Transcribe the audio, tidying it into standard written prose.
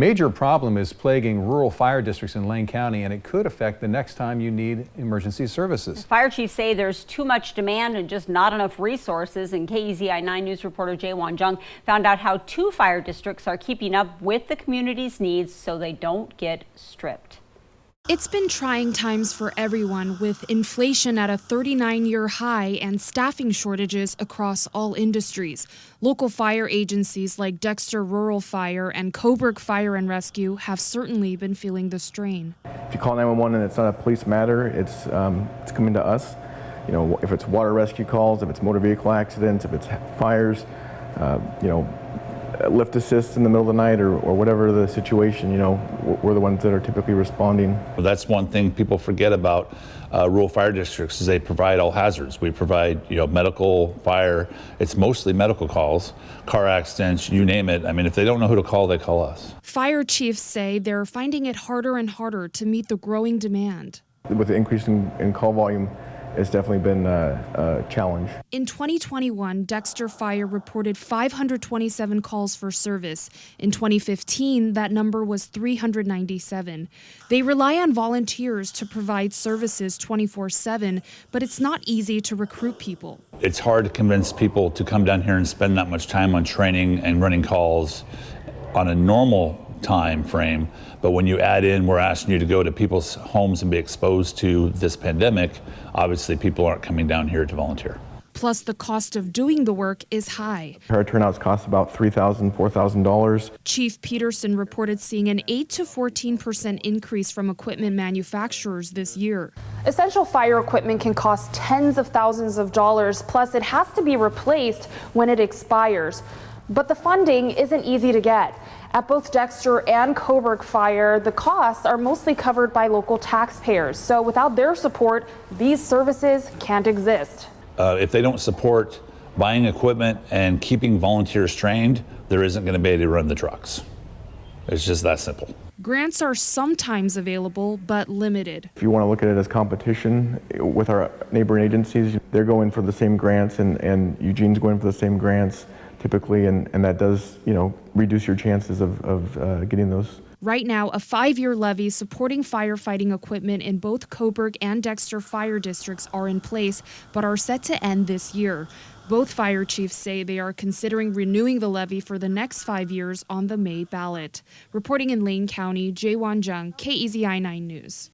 Major problem is plaguing rural fire districts in Lane County, and it could affect the next time you need emergency services. Fire chiefs say there's too much demand and just not enough resources. And KEZI 9 News reporter Jaewon Jung found out how 2 fire districts are keeping up with the community's needs so they don't get stripped. It's been trying times for everyone, with inflation at a 39-year high and staffing shortages across all industries. Local fire agencies like Dexter Rural Fire and Coburg Fire and Rescue have certainly been feeling the strain. If you call 911 and it's not a police matter, it's coming to us. You know, if it's water rescue calls, if it's motor vehicle accidents, if it's fires, you know, lift assist in the middle of the night or whatever the situation, you know, we're the ones that are typically responding. Well, that's one thing people forget about rural fire districts is they provide all hazards. We provide, you know, medical, fire. It's mostly medical calls, car accidents, you name it. I mean, if they don't know who to call, they call us. Fire chiefs say they're finding it harder and harder to meet the growing demand. With the increase in call volume, it's definitely been a challenge. In 2021, Dexter Fire reported 527 calls for service. In 2015, that number was 397. They rely on volunteers to provide services 24/7, but it's not easy to recruit people. It's hard to convince people to come down here and spend that much time on training and running calls on a normal time frame, but when you add in we're asking you to go to people's homes and be exposed to this pandemic, obviously people aren't coming down here to volunteer. Plus, the cost of doing the work is high. Our turnouts cost about $3,000, $4,000. Chief Peterson reported seeing an 8 to 14% increase from equipment manufacturers this year. Essential fire equipment can cost tens of thousands of dollars, plus it has to be replaced when it expires. But the funding isn't easy to get. At both Dexter and Coburg Fire, the costs are mostly covered by local taxpayers. So without their support, these services can't exist. If they don't support buying equipment and keeping volunteers trained, there isn't going to be able to run the trucks. It's just that simple. Grants are sometimes available, but limited. If you want to look at it as competition with our neighboring agencies, they're going for the same grants and Eugene's going for the same grants typically, and that does, you know, reduce your chances of getting those. Right now, a 5-year levy supporting firefighting equipment in both Coburg and Dexter fire districts are in place, but are set to end this year. Both fire chiefs say they are considering renewing the levy for the next 5 years on the May ballot. Reporting in Lane County, Jaewon Jung, KEZI 9 News.